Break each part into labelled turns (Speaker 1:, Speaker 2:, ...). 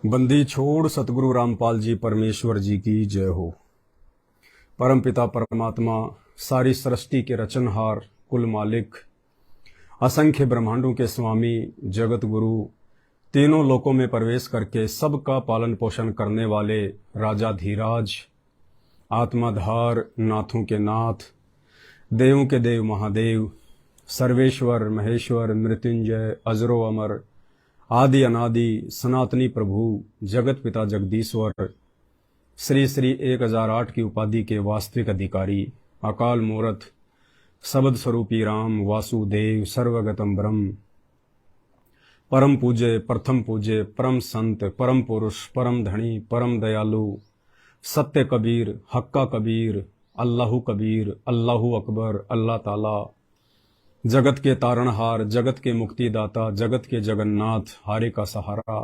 Speaker 1: बंदी छोड़ सतगुरु रामपाल जी परमेश्वर जी की जय हो। परम पिता परमात्मा, सारी सृष्टि के रचनहार, कुल मालिक, असंख्य ब्रह्मांडों के स्वामी, जगत गुरु, तीनों लोकों में प्रवेश करके सबका पालन पोषण करने वाले राजा धीराज, आत्माधार, नाथों के नाथ, देवों के देव महादेव, सर्वेश्वर महेश्वर, मृत्युंजय, अजरो अमर, आदि अनादि, सनातनी प्रभु, जगत पिता जगदीश्वर, श्री श्री 1008 की उपाधि के वास्तविक अधिकारी, अकाल मूरत, शब्द स्वरूपी राम, वासुदेव, सर्वगतम ब्रह्म, परम पूज्य, प्रथम पूज्य, परम संत, परम पुरुष, परम धनी, परम दयालु, सत्य कबीर, हक्का कबीर, अल्लाहु कबीर, अल्लाहु अकबर, अल्लाह ताला, जगत के तारणहार, जगत के मुक्तिदाता, जगत के जगन्नाथ, हारे का सहारा,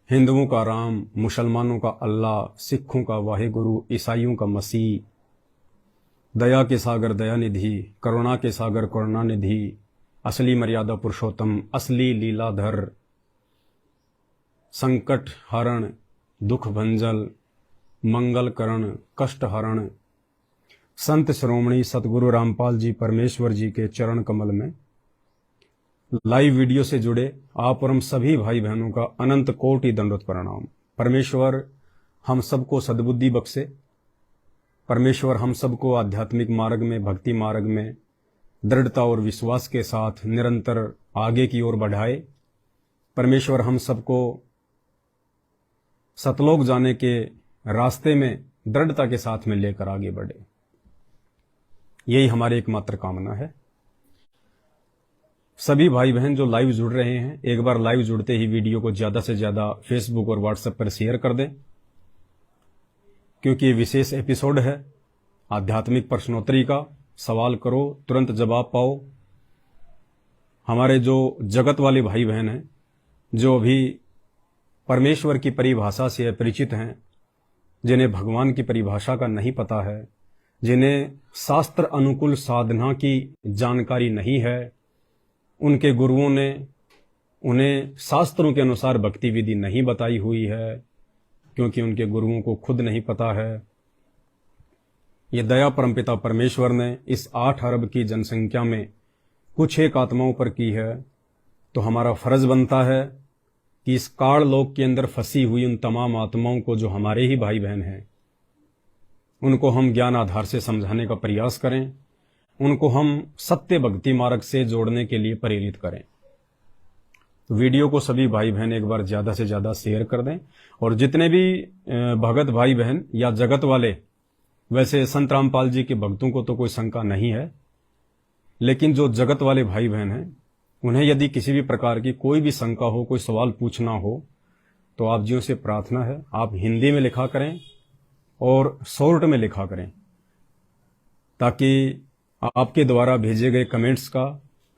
Speaker 1: हिंदुओं का राम, मुसलमानों का अल्लाह, सिखों का वाहेगुरु, ईसाइयों का मसीह, दया के सागर दयानिधि, करुणा के सागर करुणानिधि, असली मर्यादा पुरुषोत्तम, असली लीलाधर, संकट हरण, दुख भंजल, मंगल करण, कष्ट हरण, संत श्रोमणी सतगुरु रामपाल जी परमेश्वर जी के चरण कमल में लाइव वीडियो से जुड़े आप और हम सभी भाई बहनों का अनंत कोटि दंडवत प्रणाम। परमेश्वर हम सबको सद्बुद्धि बख्शे। परमेश्वर हम सबको आध्यात्मिक मार्ग में, भक्ति मार्ग में दृढ़ता और विश्वास के साथ निरंतर आगे की ओर बढ़ाए। परमेश्वर हम सबको सतलोक जाने के रास्ते में दृढ़ता के साथ में लेकर आगे बढ़े, यही हमारी एकमात्र कामना है। सभी भाई बहन जो लाइव जुड़ रहे हैं, एक बार लाइव जुड़ते ही वीडियो को ज्यादा से ज्यादा फेसबुक और व्हाट्सएप पर शेयर कर दें, क्योंकि ये विशेष एपिसोड है आध्यात्मिक प्रश्नोत्तरी का। सवाल करो, तुरंत जवाब पाओ। हमारे जो जगत वाले भाई बहन हैं, जो अभी परमेश्वर की परिभाषा से अपरिचित हैं, जिन्हें भगवान की परिभाषा का नहीं पता है, जिन्हें शास्त्र अनुकूल साधना की जानकारी नहीं है, उनके गुरुओं ने उन्हें शास्त्रों के अनुसार भक्ति विधि नहीं बताई हुई है, क्योंकि उनके गुरुओं को खुद नहीं पता है। ये दया परमपिता परमेश्वर ने इस 8 अरब की जनसंख्या में कुछ एक आत्माओं पर की है, तो हमारा फर्ज बनता है कि इस काल लोक के अंदर फंसी हुई उन तमाम आत्माओं को, जो हमारे ही भाई बहन हैं, उनको हम ज्ञान आधार से समझाने का प्रयास करें, उनको हम सत्य भक्ति मार्ग से जोड़ने के लिए प्रेरित करें। तो वीडियो को सभी भाई बहन एक बार ज्यादा से ज्यादा शेयर कर दें। और जितने भी भगत भाई बहन या जगत वाले, वैसे संत रामपाल जी के भक्तों को तो कोई शंका नहीं है, लेकिन जो जगत वाले भाई बहन हैं, उन्हें यदि किसी भी प्रकार की कोई भी शंका हो, कोई सवाल पूछना हो, तो आप जियों से प्रार्थना है, आप हिंदी में लिखा करें और शॉर्ट में लिखा करें, ताकि आपके द्वारा भेजे गए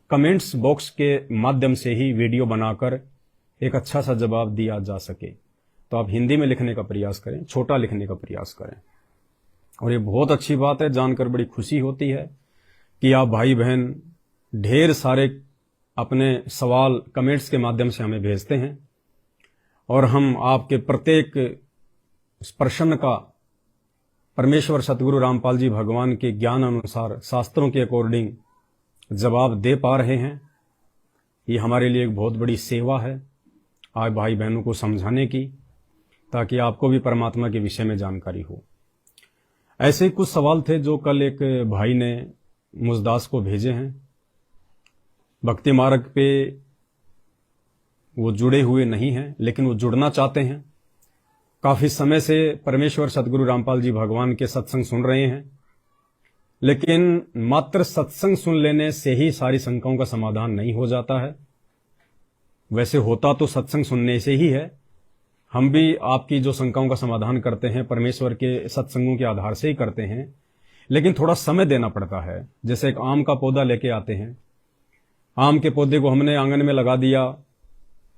Speaker 1: कमेंट्स बॉक्स के माध्यम से ही वीडियो बनाकर एक अच्छा सा जवाब दिया जा सके। तो आप हिंदी में लिखने का प्रयास करें, छोटा लिखने का प्रयास करें। और ये बहुत अच्छी बात है, जानकर बड़ी खुशी होती है कि आप भाई बहन ढेर सारे अपने सवाल कमेंट्स के माध्यम से हमें भेजते हैं, और हम आपके प्रत्येक प्रश्न का परमेश्वर सतगुरु रामपाल जी भगवान के ज्ञान अनुसार, शास्त्रों के अकॉर्डिंग जवाब दे पा रहे हैं। ये हमारे लिए एक बहुत बड़ी सेवा है आप भाई बहनों को समझाने की, ताकि आपको भी परमात्मा के विषय में जानकारी हो। ऐसे ही कुछ सवाल थे जो कल एक भाई ने मुझदास को भेजे हैं। भक्ति मार्ग पे वो जुड़े हुए नहीं हैं, लेकिन वो जुड़ना चाहते हैं। काफी समय से परमेश्वर सतगुरु रामपाल जी भगवान के सत्संग सुन रहे हैं, लेकिन मात्र सत्संग सुन लेने से ही सारी शंकाओं का समाधान नहीं हो जाता है। वैसे होता तो सत्संग सुनने से ही है। हम भी आपकी जो शंकाओं का समाधान करते हैं परमेश्वर के सत्संगों के आधार से ही करते हैं, लेकिन थोड़ा समय देना पड़ता है। जैसे एक आम का पौधा लेके आते हैं, आम के पौधे को हमने आंगन में लगा दिया,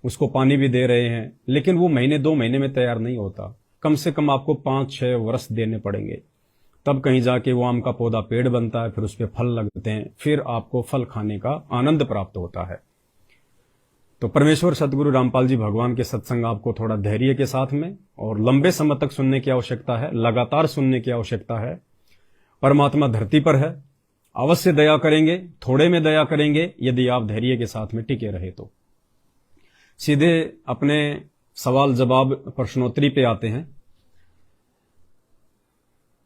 Speaker 1: उसको पानी भी दे रहे हैं, लेकिन वो महीने 2 महीने में तैयार नहीं होता। कम से कम आपको 5-6 वर्ष देने पड़ेंगे, तब कहीं जाके वो आम का पौधा पेड़ बनता है, फिर उस पे फल लगते हैं, फिर आपको फल खाने का आनंद प्राप्त होता है। तो परमेश्वर सदगुरु रामपाल जी भगवान के सत्संग आपको थोड़ा धैर्य के साथ में और लंबे समय तक सुनने की आवश्यकता है, लगातार सुनने की आवश्यकता है। परमात्मा धरती पर है, अवश्य दया करेंगे, थोड़े में दया करेंगे यदि आप धैर्य के साथ में टिके रहे तो। सीधे अपने सवाल जवाब प्रश्नोत्तरी पे आते हैं।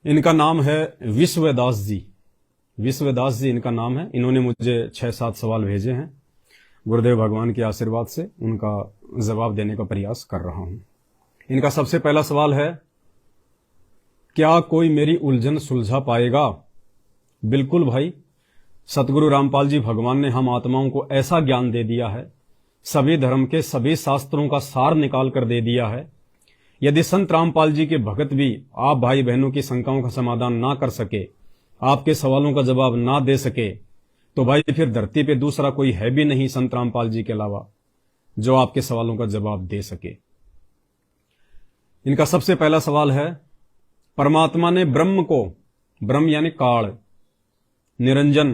Speaker 1: इनका नाम है विश्वदास जी। विश्वदास जी इनका नाम है। इन्होंने मुझे 6-7 सवाल भेजे हैं। गुरुदेव भगवान के आशीर्वाद से उनका जवाब देने का प्रयास कर रहा हूं। इनका सबसे पहला सवाल है, क्या कोई मेरी उलझन सुलझा पाएगा? बिल्कुल भाई, सतगुरु रामपाल जी भगवान ने हम आत्माओं को ऐसा ज्ञान दे दिया है, सभी धर्म के सभी शास्त्रों का सार निकाल कर दे दिया है। यदि संत रामपाल जी के भगत भी आप भाई बहनों की शंकाओं का समाधान ना कर सके, आपके सवालों का जवाब ना दे सके, तो भाई फिर धरती पे दूसरा कोई है भी नहीं संत रामपाल जी के अलावा जो आपके सवालों का जवाब दे सके। इनका सबसे पहला सवाल है, परमात्मा ने ब्रह्म को, ब्रह्म यानी काल, निरंजन,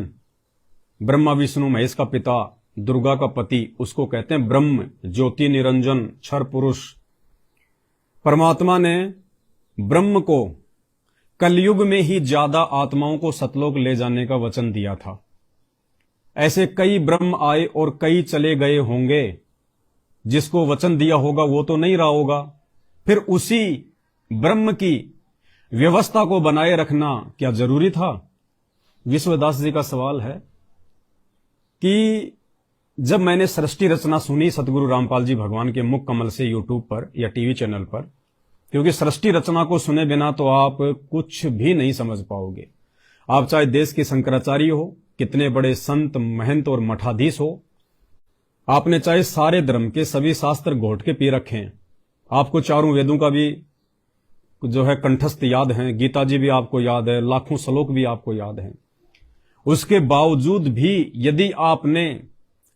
Speaker 1: ब्रह्मा विष्णु महेश का पिता, दुर्गा का पति, उसको कहते हैं ब्रह्म, ज्योति निरंजन, क्षर पुरुष। परमात्मा ने ब्रह्म को कलयुग में ही ज्यादा आत्माओं को सतलोक ले जाने का वचन दिया था। ऐसे कई ब्रह्म आए और कई चले गए होंगे, जिसको वचन दिया होगा वो तो नहीं रहा होगा। फिर उसी ब्रह्म की व्यवस्था को बनाए रखना क्या जरूरी था? विश्वदास जी का सवाल है कि जब मैंने सृष्टि रचना सुनी सतगुरु रामपाल जी भगवान के मुख कमल से यूट्यूब पर या टीवी चैनल पर, क्योंकि सृष्टि रचना को सुने बिना तो आप कुछ भी नहीं समझ पाओगे। आप चाहे देश के शंकराचार्य हो, कितने बड़े संत महंत और मठाधीश हो, आपने चाहे सारे धर्म के सभी शास्त्र घोट के पी रखे हैं, आपको चारों वेदों का भी जो है कंठस्थ याद है, गीता जी भी आपको याद है, लाखों श्लोक भी आपको याद हैं, उसके बावजूद भी यदि आपने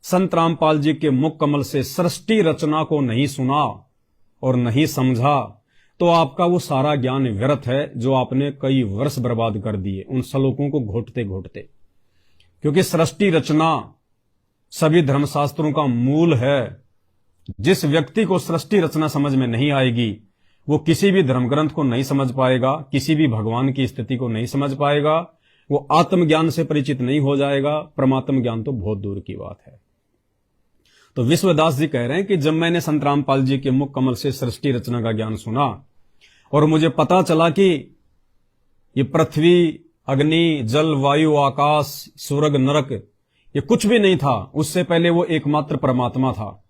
Speaker 1: संत रामपाल जी के मुख कमल से सृष्टि रचना को नहीं सुना और नहीं समझा, तो आपका वो सारा ज्ञान व्यर्थ है जो आपने कई वर्ष बर्बाद कर दिए उन श्लोकों को घोटते घोटते। क्योंकि सृष्टि रचना सभी धर्मशास्त्रों का मूल है। जिस व्यक्ति को सृष्टि रचना समझ में नहीं आएगी, वो किसी भी धर्म ग्रंथ को नहीं समझ पाएगा, किसी भी भगवान की स्थिति को नहीं समझ पाएगा, वो आत्मज्ञान से परिचित नहीं हो जाएगा, परमात्म ज्ञान तो बहुत दूर की बात है। तो विश्वदास जी कह रहे हैं कि जब मैंने संत रामपाल जी के मुख कमल से सृष्टि रचना का ज्ञान सुना और मुझे पता चला कि ये पृथ्वी, अग्नि, जल, वायु, आकाश, स्वर्ग, नरक, ये कुछ भी नहीं था, उससे पहले वो एकमात्र परमात्मा था।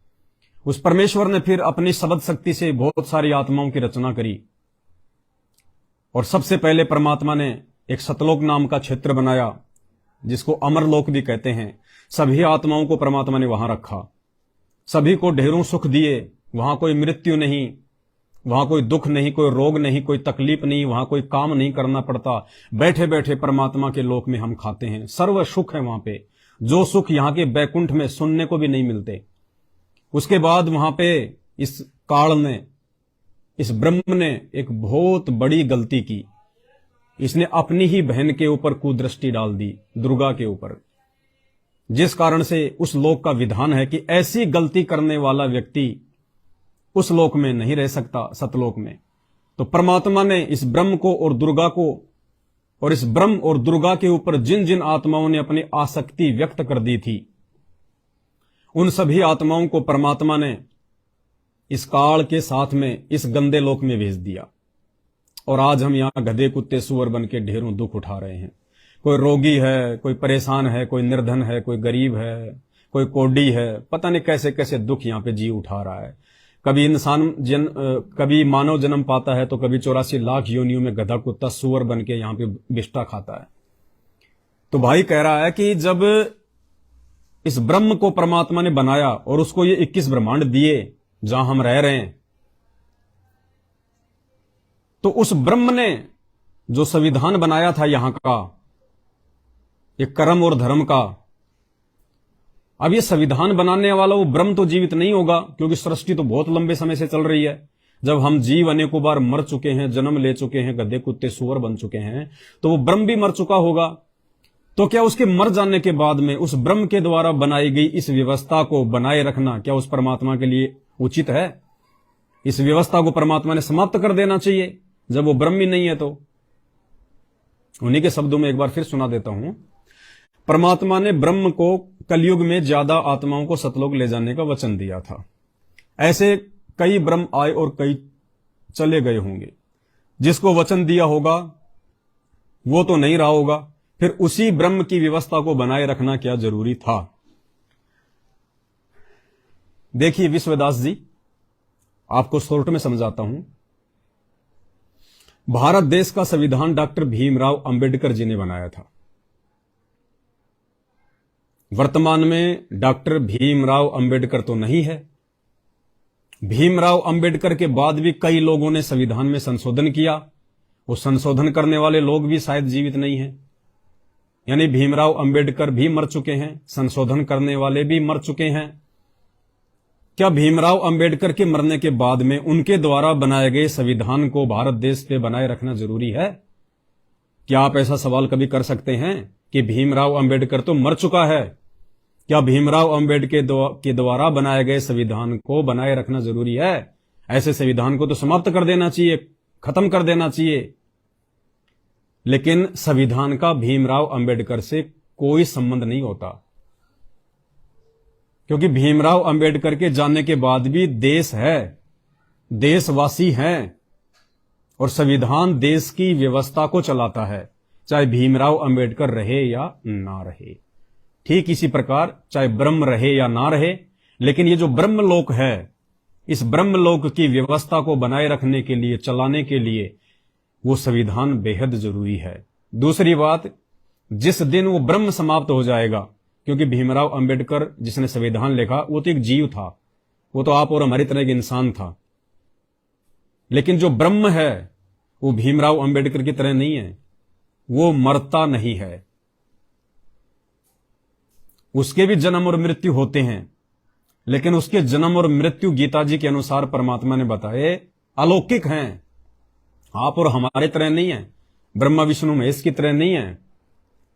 Speaker 1: उस परमेश्वर ने फिर अपनी शब्द शक्ति से बहुत सारी आत्माओं की रचना करी और सबसे पहले परमात्मा ने एक सतलोक नाम का क्षेत्र बनाया, जिसको अमरलोक भी कहते हैं। सभी आत्माओं को परमात्मा ने वहां रखा, सभी को ढेरों सुख दिए। वहां कोई मृत्यु नहीं, वहां कोई दुख नहीं, कोई रोग नहीं, कोई तकलीफ नहीं, वहां कोई काम नहीं करना पड़ता। बैठे बैठे परमात्मा के लोक में हम खाते हैं, सर्व सुख है वहां पे, जो सुख यहां के बैकुंठ में सुनने को भी नहीं मिलते। उसके बाद वहां पे इस काल ने, इस ब्रह्म ने एक बहुत बड़ी गलती की। इसने अपनी ही बहन के ऊपर कुदृष्टि डाल दी, दुर्गा के ऊपर, जिस कारण से उस लोक का विधान है कि ऐसी गलती करने वाला व्यक्ति उस लोक में नहीं रह सकता, सतलोक में। तो परमात्मा ने इस ब्रह्म को और दुर्गा को, और इस ब्रह्म और दुर्गा के ऊपर जिन जिन आत्माओं ने अपनी आसक्ति व्यक्त कर दी थी, उन सभी आत्माओं को परमात्मा ने इस काल के साथ में इस गंदे लोक में भेज दिया। और आज हम यहां गधे कुत्ते सुअर बन के ढेरों दुख उठा रहे हैं। कोई रोगी है, कोई परेशान है, कोई निर्धन है, कोई गरीब है, कोई कोडी है, पता नहीं कैसे कैसे दुख यहां पे जी उठा रहा है। कभी कभी मानव जन्म पाता है तो कभी 84 लाख योनियों में गधा कुत्ता सुअर बन के यहां पे बिष्टा खाता है। तो भाई कह रहा है कि जब इस ब्रह्म को परमात्मा ने बनाया और उसको ये 21 ब्रह्मांड दिए जहां हम रह रहे हैं, तो उस ब्रह्म ने जो संविधान बनाया था यहां का, एक कर्म और धर्म का, अब ये संविधान बनाने वाला वो ब्रह्म तो जीवित नहीं होगा, क्योंकि सृष्टि तो बहुत लंबे समय से चल रही है। जब हम जीव अनेकों बार मर चुके हैं, जन्म ले चुके हैं, गधे कुत्ते सुअर बन चुके हैं, तो वो ब्रह्म भी मर चुका होगा। तो क्या उसके मर जाने के बाद में उस ब्रह्म के द्वारा बनाई गई इस व्यवस्था को बनाए रखना क्या उस परमात्मा के लिए उचित है? इस व्यवस्था को परमात्मा ने समाप्त कर देना चाहिए जब वो ब्रह्म ही नहीं है तो। उन्हीं के शब्दों में एक बार फिर सुना देता हूं। परमात्मा ने ब्रह्म को कलयुग में ज्यादा आत्माओं को सतलोक ले जाने का वचन दिया था। ऐसे कई ब्रह्म आए और कई चले गए होंगे। जिसको वचन दिया होगा वो तो नहीं रहा होगा, फिर उसी ब्रह्म की व्यवस्था को बनाए रखना क्या जरूरी था? देखिए विश्वदास जी, आपको शॉर्ट में समझाता हूं। भारत देश का संविधान डॉक्टर भीमराव अंबेडकर जी ने बनाया था। वर्तमान में डॉक्टर भीमराव अंबेडकर तो नहीं है। भीमराव अंबेडकर के बाद भी कई लोगों ने संविधान में संशोधन किया। वो संशोधन करने वाले लोग भी शायद जीवित नहीं हैं। यानी भीमराव अंबेडकर भी मर चुके हैं, संशोधन करने वाले भी मर चुके हैं। क्या भीमराव अंबेडकर के मरने के बाद में उनके द्वारा बनाए गए संविधान को भारत देश पे बनाए रखना जरूरी है? क्या आप ऐसा सवाल कभी कर सकते हैं कि भीमराव अंबेडकर तो मर चुका है, क्या भीमराव अंबेडकर के द्वारा बनाए गए संविधान को बनाए रखना जरूरी है? ऐसे संविधान को तो समाप्त कर देना चाहिए, खत्म कर देना चाहिए। लेकिन संविधान का भीमराव अंबेडकर से कोई संबंध नहीं होता, क्योंकि भीमराव अंबेडकर के जाने के बाद भी देश है, देशवासी हैं, और संविधान देश की व्यवस्था को चलाता है, चाहे भीमराव अंबेडकर रहे या ना रहे। ठीक इसी प्रकार चाहे ब्रह्म रहे या ना रहे, लेकिन ये जो ब्रह्मलोक है, इस ब्रह्मलोक की व्यवस्था को बनाए रखने के लिए, चलाने के लिए वो संविधान बेहद जरूरी है। दूसरी बात, जिस दिन वो ब्रह्म समाप्त हो जाएगा, क्योंकि भीमराव अंबेडकर जिसने संविधान लिखा वो तो एक जीव था, वो तो आप और हमारी तरह एक इंसान था। लेकिन जो ब्रह्म है वो भीमराव अंबेडकर की तरह नहीं है, वो मरता नहीं है। उसके भी जन्म और मृत्यु होते हैं, लेकिन उसके जन्म और मृत्यु गीता जी के अनुसार परमात्मा ने बताए अलौकिक हैं। आप और हमारे तरह नहीं है, ब्रह्मा विष्णु महेश की तरह नहीं है।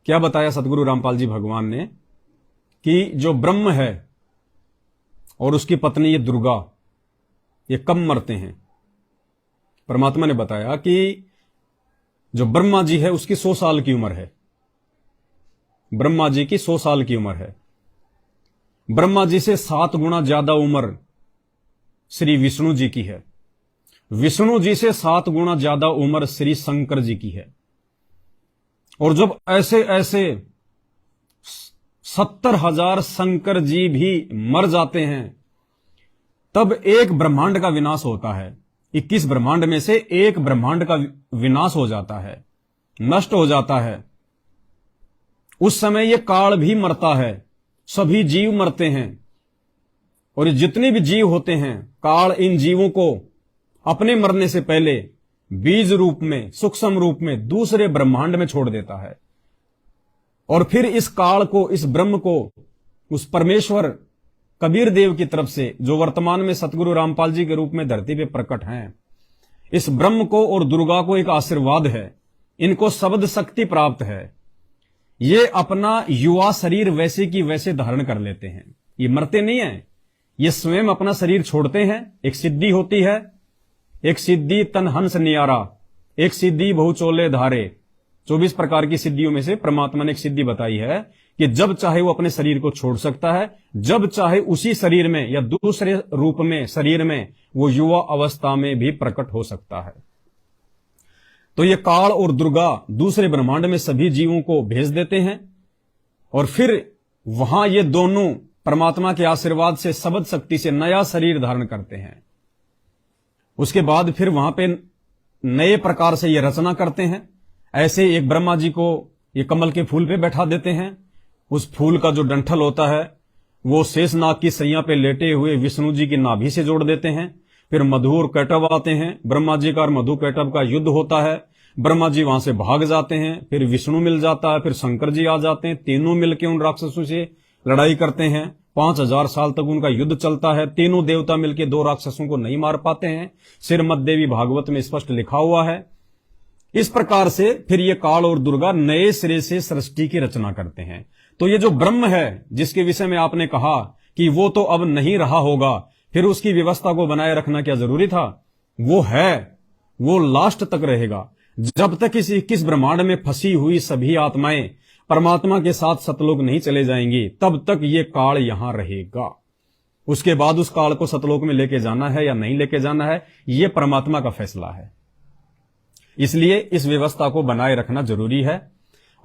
Speaker 1: क्या बताया सतगुरु रामपाल जी भगवान ने कि जो ब्रह्म है और उसकी पत्नी ये दुर्गा, ये कब मरते हैं? परमात्मा ने बताया कि जो ब्रह्मा जी है उसकी 100 साल की उम्र है। ब्रह्मा जी की 100 साल की उम्र है। ब्रह्मा जी से 7 गुना ज्यादा उम्र श्री विष्णु जी की है। विष्णु जी से 7 गुना ज्यादा उम्र श्री शंकर जी की है। और जब ऐसे ऐसे 70,000 शंकर जी भी मर जाते हैं, तब एक ब्रह्मांड का विनाश होता है। 21 ब्रह्मांड में से एक ब्रह्मांड का विनाश हो जाता है, नष्ट हो जाता है। उस समय ये काल भी मरता है, सभी जीव मरते हैं, और ये जितने भी जीव होते हैं, काल इन जीवों को अपने मरने से पहले बीज रूप में, सूक्ष्म रूप में दूसरे ब्रह्मांड में छोड़ देता है। और फिर इस काल को, इस ब्रह्म को उस परमेश्वर कबीर देव की तरफ से, जो वर्तमान में सतगुरु रामपाल जी के रूप में धरती पे प्रकट हैं, इस ब्रह्म को और दुर्गा को एक आशीर्वाद है। इनको शब्द शक्ति प्राप्त है। ये अपना युवा शरीर वैसे की वैसे धारण कर लेते हैं। ये मरते नहीं है, ये स्वयं अपना शरीर छोड़ते हैं। एक सिद्धि होती है, एक सिद्धि तन हंस नियारा, एक सिद्धि बहुचोले धारे। 24 प्रकार की सिद्धियों में से परमात्मा ने एक सिद्धि बताई है कि जब चाहे वो अपने शरीर को छोड़ सकता है, जब चाहे उसी शरीर में या दूसरे रूप में शरीर में वो युवा अवस्था में भी प्रकट हो सकता है। तो ये काल और दुर्गा दूसरे ब्रह्मांड में सभी जीवों को भेज देते हैं, और फिर वहां ये दोनों परमात्मा के आशीर्वाद से, शब्द शक्ति से नया शरीर धारण करते हैं। उसके बाद फिर वहां पे नए प्रकार से ये रचना करते हैं। ऐसे एक ब्रह्मा जी को ये कमल के फूल पे बैठा देते हैं। उस फूल का जो डंठल होता है वो शेषनाग की सैया पे लेटे हुए विष्णु जी की नाभि से जोड़ देते हैं। फिर मधु और कैटव आते हैं। ब्रह्मा जी का और मधु कैटव का युद्ध होता है। ब्रह्मा जी वहां से भाग जाते हैं, फिर विष्णु मिल जाता है, फिर शंकर जी आ जाते हैं। तीनों मिलकर उन राक्षसों से लड़ाई करते हैं। 5000 साल तक उनका युद्ध चलता है। तीनों देवता मिलकर 2 राक्षसों को नहीं मार पाते हैं। श्रीमद् देवी भागवत में स्पष्ट लिखा हुआ है इस प्रकार से फिर ये काल और दुर्गा नए सिरे से सृष्टि की रचना करते हैं। तो ये जो ब्रह्म है जिसके विषय में आपने कहा कि वो तो अब नहीं रहा होगा, फिर उसकी व्यवस्था को बनाए रखना क्या जरूरी था? वो है, वो लास्ट तक रहेगा। जब तक इस 21 ब्रह्मांड में फंसी हुई सभी आत्माएं परमात्मा के साथ सतलोक नहीं चले जाएंगी, तब तक ये काल यहां रहेगा। उसके बाद उस काल को सतलोक में लेके जाना है या नहीं लेके जाना है, ये परमात्मा का फैसला है। इसलिए इस व्यवस्था को बनाए रखना जरूरी है।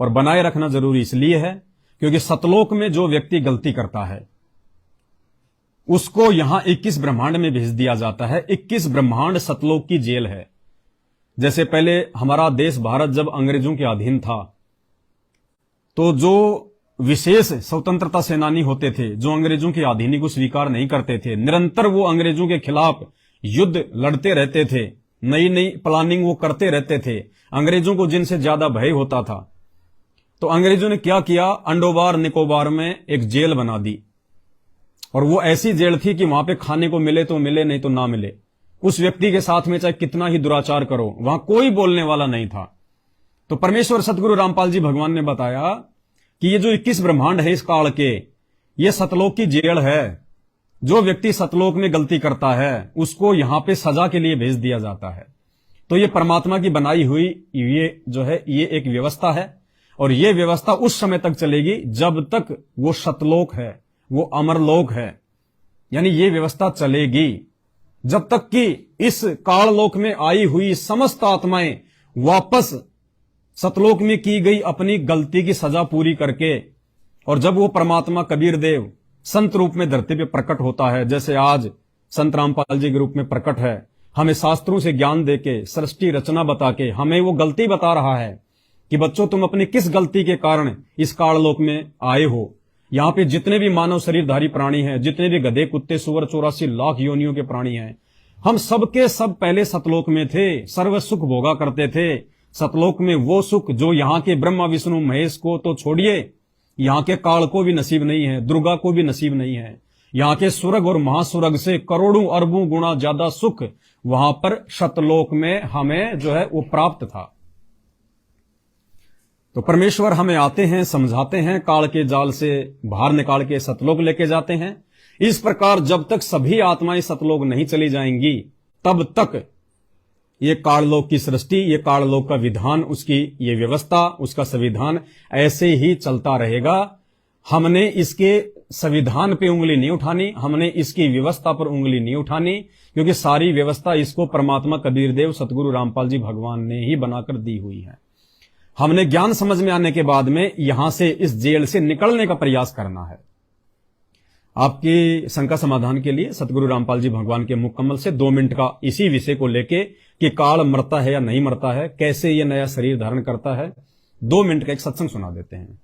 Speaker 1: और बनाए रखना जरूरी इसलिए है क्योंकि सतलोक में जो व्यक्ति गलती करता है उसको यहां 21 ब्रह्मांड में भेज दिया जाता है। 21 ब्रह्मांड सतलोक की जेल है। जैसे पहले हमारा देश भारत जब अंग्रेजों के अधीन था, तो जो विशेष स्वतंत्रता सेनानी होते थे, जो अंग्रेजों की अधीनी को स्वीकार नहीं करते थे, निरंतर वो अंग्रेजों के खिलाफ युद्ध लड़ते रहते थे, नई नई प्लानिंग वो करते रहते थे। अंग्रेजों को जिनसे ज्यादा भय होता था, तो अंग्रेजों ने क्या किया, अंडोबार निकोबार में एक जेल बना दी। और वो ऐसी जेल थी कि वहां पे खाने को मिले तो मिले, नहीं तो ना मिले। उस व्यक्ति के साथ में चाहे कितना ही दुराचार करो, वहां कोई बोलने वाला नहीं था। तो परमेश्वर सतगुरु रामपाल जी भगवान ने बताया कि ये जो 21 ब्रह्मांड है इस काल के, ये सतलोक की जेल है। जो व्यक्ति सतलोक में गलती करता है उसको यहां पे सजा के लिए भेज दिया जाता है। तो ये परमात्मा की बनाई हुई ये जो है ये एक व्यवस्था है। और ये व्यवस्था उस समय तक चलेगी जब तक वो सतलोक है, वो अमरलोक है। यानी ये व्यवस्था चलेगी जब तक कि इस काललोक में आई हुई समस्त आत्माएं वापस सतलोक में की गई अपनी गलती की सजा पूरी करके, और जब वो परमात्मा कबीर देव संत रूप में धरती पे प्रकट होता है, जैसे आज संत रामपाल जी के रूप में प्रकट है, हमें शास्त्रों से ज्ञान देके, सृष्टि रचना बता के हमें वो गलती बता रहा है कि बच्चों तुम अपनी किस गलती के कारण इस काललोक में आए हो। यहां पे जितने भी मानव शरीरधारी प्राणी हैं, जितने भी गधे कुत्ते सुअर 84 लाख योनियों के प्राणी हैं, हम सबके सब पहले सतलोक में थे, सर्व सुख भोगा करते थे। सतलोक में वो सुख जो यहाँ के ब्रह्मा विष्णु महेश को तो छोड़िए, यहाँ के काल को भी नसीब नहीं है, दुर्गा को भी नसीब नहीं है। यहाँ के स्वर्ग और महास्वर्ग से करोड़ों अरबों गुना ज्यादा सुख वहां पर सतलोक में हमें जो है वो प्राप्त था। तो परमेश्वर हमें आते हैं, समझाते हैं, काल के जाल से बाहर निकाल के सतलोक लेके जाते हैं। इस प्रकार जब तक सभी आत्माएं सतलोक नहीं चली जाएंगी, तब तक ये काललोक की सृष्टि, ये काललोक का विधान, उसकी ये व्यवस्था, उसका संविधान ऐसे ही चलता रहेगा। हमने इसके संविधान पे उंगली नहीं उठानी, हमने इसकी व्यवस्था पर उंगली नहीं उठानी, क्योंकि सारी व्यवस्था इसको परमात्मा कबीर देव सतगुरु रामपाल जी भगवान ने ही बनाकर दी हुई है। हमने ज्ञान समझ में आने के बाद में यहां से इस जेल से निकलने का प्रयास करना है। आपकी शंका समाधान के लिए सतगुरु रामपाल जी भगवान के मुकम्मल से 2 मिनट का इसी विषय को लेके कि काल मरता है या नहीं मरता है, कैसे ये नया शरीर धारण करता है, 2 मिनट का एक सत्संग सुना देते हैं।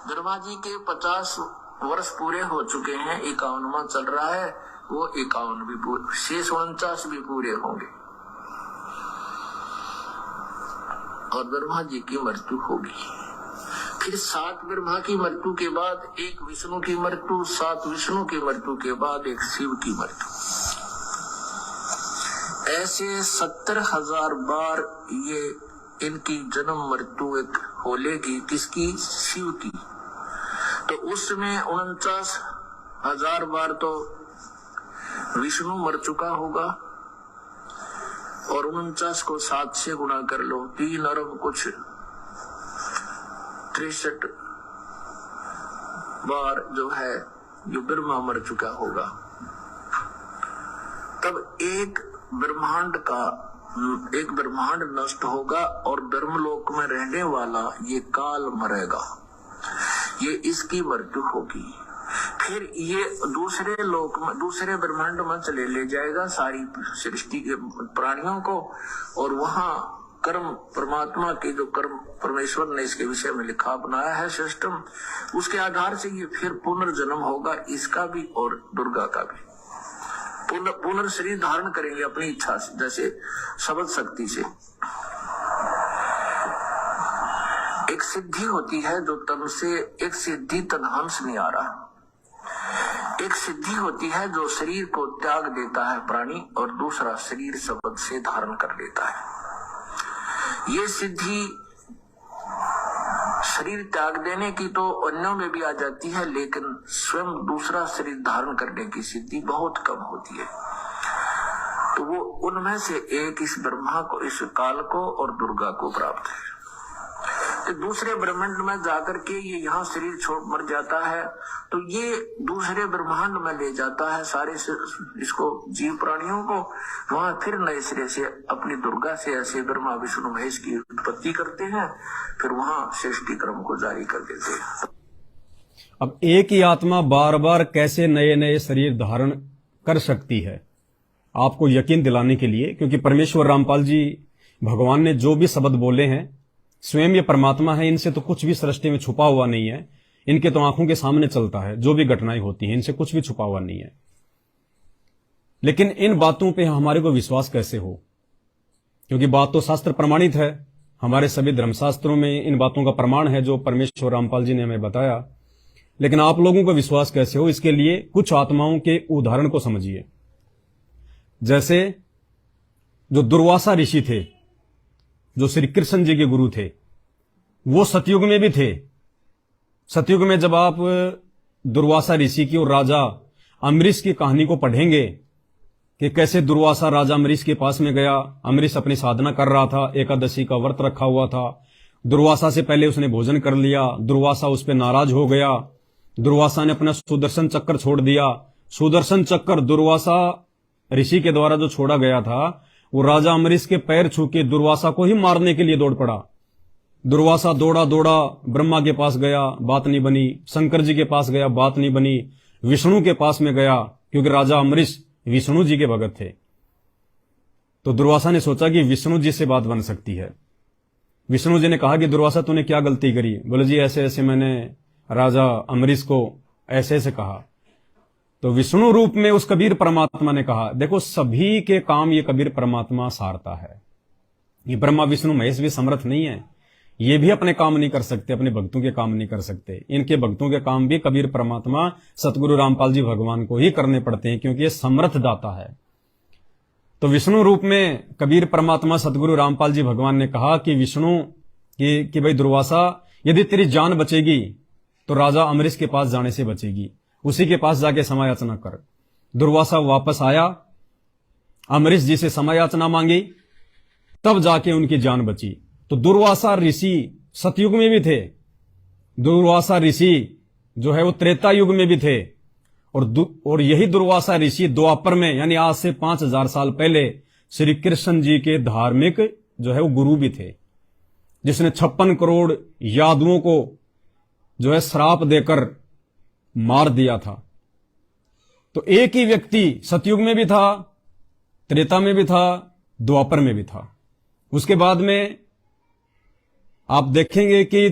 Speaker 2: ब्रह्मा जी के 50 वर्ष पूरे हो चुके हैं, 51वां चल रहा है, वो 51 भी पूरे, शेष 49 भी पूरे होंगे और ब्रह्मा जी की मृत्यु होगी। फिर 7 ब्रह्मा की मृत्यु के बाद 1 विष्णु की मृत्यु, 7 विष्णु की मृत्यु के बाद 1 शिव की मृत्यु। ऐसे 70,000 बार ये इनकी जन्म मृत्यु एक होलेगी। किसकी? शिव की। तो उसमें 49,000 बार तो विष्णु मर चुका होगा और 49 को 7 से गुणा कर लो, 3 अरब कुछ 63 बार जो है जो ब्रह्मा मर चुका होगा। तब एक ब्रह्मांड नष्ट होगा और ब्रह्मलोक में रहने वाला ये काल मरेगा, ये इसकी मृत्यु होगी। फिर ये दूसरे लोक में, दूसरे ब्रह्मांड में चले ले जाएगा सारी सृष्टि के प्राणियों को, और वहां कर्म, परमात्मा के जो कर्म परमेश्वर ने इसके विषय में लिखा बनाया है सिस्टम, उसके आधार से ये फिर पुनर्जन्म होगा, इसका भी और दुर्गा का भी। पुनर्शरीर धारण करेंगे अपनी इच्छा से, जैसे शब्द शक्ति से। एक सिद्धि होती है जो तब से एक सिद्धि तदहंस नहीं आ रहा। एक सिद्धि होती है जो शरीर को त्याग देता है प्राणी, और दूसरा शरीर शब्द से धारण कर लेता है। ये सिद्धि शरीर त्याग देने की तो अन्यों में भी आ जाती है, लेकिन स्वयं दूसरा शरीर धारण करने की सिद्धि बहुत कम होती है। तो वो उनमें से एक इस ब्रह्मा को, इस काल को और दुर्गा को प्राप्त है। तो दूसरे ब्रह्मांड में जाकर के ये यहाँ शरीर छोड़ मर जाता है, तो ये दूसरे ब्रह्मांड में ले जाता है सारे इसको जीव प्राणियों को। वहां फिर नए सिरे से अपनी दुर्गा से ऐसे ब्रह्मा विष्णु महेश की उत्पत्ति करते हैं, फिर वहां सृष्टि क्रम को जारी कर देते हैं।
Speaker 1: अब एक ही आत्मा बार बार कैसे नए नए शरीर धारण कर सकती है, आपको यकीन दिलाने के लिए, क्योंकि परमेश्वर रामपाल जी भगवान ने जो भी शब्द बोले हैं, स्वयं ये परमात्मा है, इनसे तो कुछ भी सृष्टि में छुपा हुआ नहीं है, इनके तो आंखों के सामने चलता है जो भी घटनाएं होती हैं, इनसे कुछ भी छुपा हुआ नहीं है। लेकिन इन बातों पे हमारे को विश्वास कैसे हो, क्योंकि बात तो शास्त्र प्रमाणित है, हमारे सभी धर्मशास्त्रों में इन बातों का प्रमाण है जो परमेश्वर रामपाल जी ने हमें बताया। लेकिन आप लोगों को विश्वास कैसे हो, इसके लिए कुछ आत्माओं के उदाहरण को समझिए। जैसे जो दुर्वासा ऋषि थे, जो श्री कृष्ण जी के गुरु थे, वो सतयुग में भी थे। सतयुग में जब आप दुर्वासा ऋषि की और राजा अम्बरीश की कहानी को पढ़ेंगे कि कैसे दुर्वासा राजा अम्बरीश के पास में गया, अम्बरीश अपनी साधना कर रहा था, एकादशी का व्रत रखा हुआ था, दुर्वासा से पहले उसने भोजन कर लिया, दुर्वासा उस पर नाराज हो गया, दुर्वासा ने अपना सुदर्शन चक्र छोड़ दिया। सुदर्शन चक्र दुर्वासा ऋषि के द्वारा जो छोड़ा गया था, वो राजा अम्बरीश के पैर छू के दुर्वासा को ही मारने के लिए दौड़ पड़ा। दुर्वासा दौड़ा दौड़ा ब्रह्मा के पास गया, बात नहीं बनी, शंकर जी के पास गया, बात नहीं बनी, विष्णु के पास में गया, क्योंकि राजा अम्बरीश विष्णु जी के भगत थे। तो दुर्वासा ने सोचा कि विष्णु जी से बात बन सकती है। विष्णु जी ने कहा कि दुर्वासा तूने क्या गलती करी? बोले जी ऐसे ऐसे मैंने राजा अम्बरीश को ऐसे ऐसे कहा। तो विष्णु रूप में उस कबीर परमात्मा ने कहा, देखो सभी के काम ये कबीर परमात्मा सारता है। ये ब्रह्मा विष्णु महेश भी समर्थ नहीं है, ये भी अपने काम नहीं कर सकते, अपने भक्तों के काम नहीं कर सकते। इनके भक्तों के काम भी कबीर परमात्मा सतगुरु रामपाल जी भगवान को ही करने पड़ते हैं, क्योंकि ये समर्थ दाता है। तो विष्णु रूप में कबीर परमात्मा सतगुरु रामपाल जी भगवान ने कहा कि विष्णु कि भाई दुर्वासा, यदि तेरी जान बचेगी तो राजा अम्बरीश के पास जाने से बचेगी, उसी के पास जाके क्षमा याचना कर। दुर्वासा वापस आया, अम्बरीश जी से क्षमा याचना मांगी, तब जाके उनकी जान बची। तो दुर्वासा ऋषि सतयुग में भी थे, दुर्वासा ऋषि जो है वो त्रेता युग में भी थे, और यही दुर्वासा ऋषि द्वापर में, यानी आज से 5000 साल पहले श्री कृष्ण जी के धार्मिक जो है वो गुरु भी थे, जिसने 56 करोड़ यादवों को जो है श्राप देकर मार दिया था। तो एक ही व्यक्ति सतयुग में भी था, त्रेता में भी था, द्वापर में भी था। उसके बाद में आप देखेंगे कि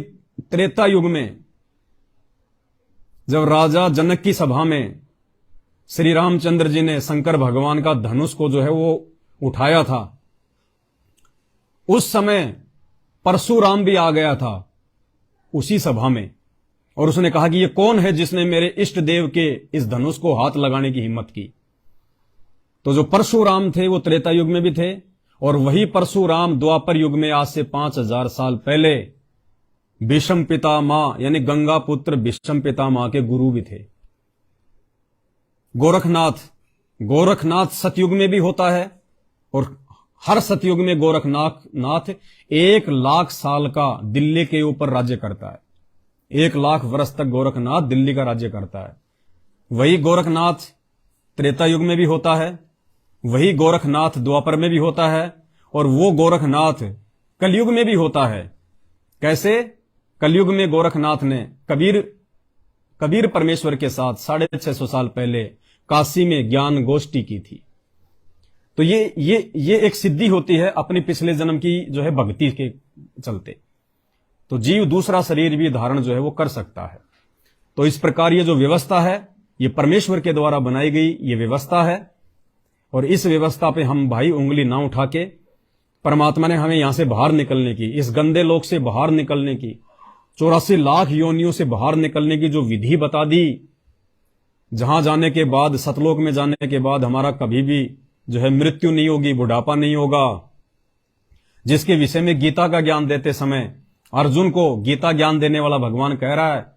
Speaker 1: त्रेता युग में जब राजा जनक की सभा में श्री रामचंद्र जी ने शंकर भगवान का धनुष को जो है वो उठाया था, उस समय परशुराम भी आ गया था उसी सभा में, और उसने कहा कि ये कौन है जिसने मेरे इष्ट देव के इस धनुष को हाथ लगाने की हिम्मत की। तो जो परशुराम थे वो त्रेता युग में भी थे, और वही परशुराम द्वापर युग में आज से 5000 साल पहले भीष्म पितामह यानी गंगा पुत्र भीष्म पितामह के गुरु भी थे। गोरखनाथ सतयुग में भी होता है, और हर सतयुग में गोरखनाथ 1 लाख साल का दिल्ली के ऊपर राज्य करता है। 1 लाख वर्ष तक गोरखनाथ दिल्ली का राज्य करता है। वही गोरखनाथ त्रेता युग में भी होता है, वही गोरखनाथ द्वापर में भी होता है, और वो गोरखनाथ कलयुग में भी होता है। कैसे? कलयुग में गोरखनाथ ने कबीर परमेश्वर के साथ 650 साल पहले काशी में ज्ञान गोष्ठी की थी। तो ये एक सिद्धि होती है अपने पिछले जन्म की जो है भक्ति के चलते। तो जीव दूसरा शरीर भी धारण जो है वो कर सकता है। तो इस प्रकार ये जो व्यवस्था है ये परमेश्वर के द्वारा बनाई गई ये व्यवस्था है, और इस व्यवस्था पे हम भाई उंगली ना उठा के, परमात्मा ने हमें यहां से बाहर निकलने की, इस गंदे लोक से बाहर निकलने की, 84 लाख योनियों से बाहर निकलने की जो विधि बता दी, जहां जाने के बाद, सतलोक में जाने के बाद हमारा कभी भी जो है मृत्यु नहीं होगी, बुढ़ापा नहीं होगा, जिसके विषय में गीता का ज्ञान देते समय अर्जुन को गीता ज्ञान देने वाला भगवान कह रहा है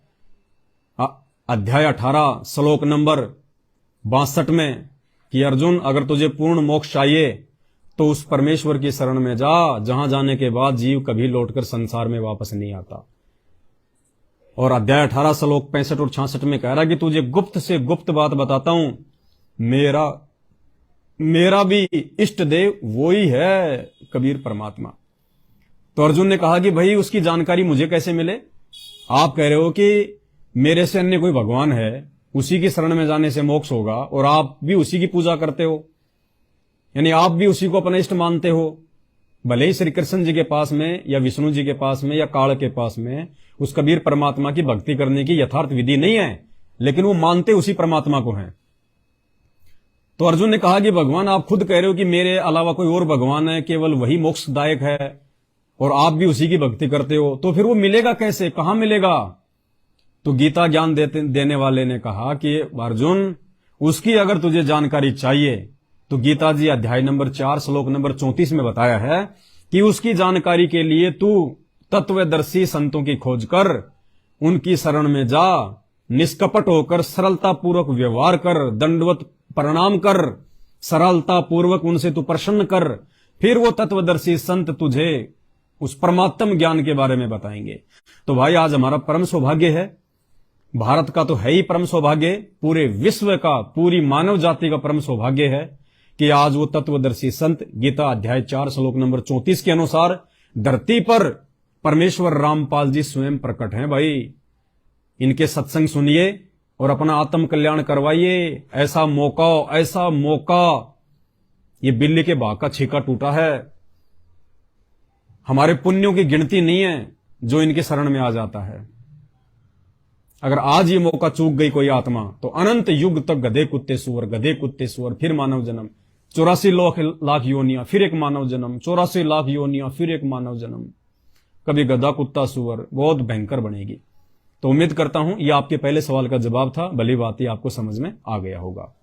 Speaker 1: अध्याय 18 श्लोक नंबर 62 में कि अर्जुन, अगर तुझे पूर्ण मोक्ष चाहिए तो उस परमेश्वर की शरण में जा, जहां जाने के बाद जीव कभी लौटकर संसार में वापस नहीं आता। और अध्याय 18 श्लोक 65 और 66 में कह रहा है कि तुझे गुप्त से गुप्त बात बताता हूं, मेरा भी इष्ट देव वो ही है कबीर परमात्मा। तो अर्जुन ने कहा कि भाई उसकी जानकारी मुझे कैसे मिले? आप कह रहे हो कि मेरे से अन्य कोई भगवान है, उसी की शरण में जाने से मोक्ष होगा, और आप भी उसी की पूजा करते हो, यानी आप भी उसी को अपना इष्ट मानते हो। भले ही श्री कृष्ण जी के पास में या विष्णु जी के पास में या काल के पास में उस कबीर परमात्मा की भक्ति करने की यथार्थ विधि नहीं है, लेकिन वो मानते उसी परमात्मा को हैं। तो अर्जुन ने कहा कि भगवान, आप खुद कह रहे हो कि मेरे अलावा कोई और भगवान है, केवल वही मोक्षदायक है, और आप भी उसी की भक्ति करते हो, तो फिर वो मिलेगा कैसे, कहां मिलेगा? तो गीता ज्ञान देने वाले ने कहा कि अर्जुन, उसकी अगर तुझे जानकारी चाहिए तो गीता जी अध्याय नंबर 4 श्लोक नंबर 34 में बताया है कि उसकी जानकारी के लिए तू तत्वदर्शी संतों की खोज कर, उनकी शरण में जा, निष्कपट होकर सरलता पूर्वक व्यवहार कर, दंडवत प्रणाम कर, सरलता पूर्वक उनसे तू प्रसन्न कर, फिर वो तत्वदर्शी संत तुझे उस परमात्म ज्ञान के बारे में बताएंगे। तो भाई, आज हमारा परम सौभाग्य है, भारत का तो है ही परम सौभाग्य, पूरे विश्व का, पूरी मानव जाति का परम सौभाग्य है कि आज वो तत्वदर्शी संत गीता अध्याय 4 श्लोक नंबर 34 के अनुसार धरती पर परमेश्वर रामपाल जी स्वयं प्रकट हैं। भाई, इनके सत्संग सुनिए और अपना आत्म कल्याण करवाइए। ऐसा मौका, ये बिल्ली के भाग का छीका टूटा है। हमारे पुण्यों की गिनती नहीं है जो इनके शरण में आ जाता है। अगर आज ये मौका चूक गई कोई आत्मा, तो अनंत युग तक गधे कुत्ते सुअर, फिर मानव जन्म, 84 लाख योनियां, फिर एक मानव जन्म, 84 लाख योनियां, फिर एक मानव जन्म, कभी गधा कुत्ता सुअर, बहुत भयंकर बनेगी। तो उम्मीद करता हूं ये आपके पहले सवाल का जवाब था, भली बात ही आपको समझ में आ गया होगा।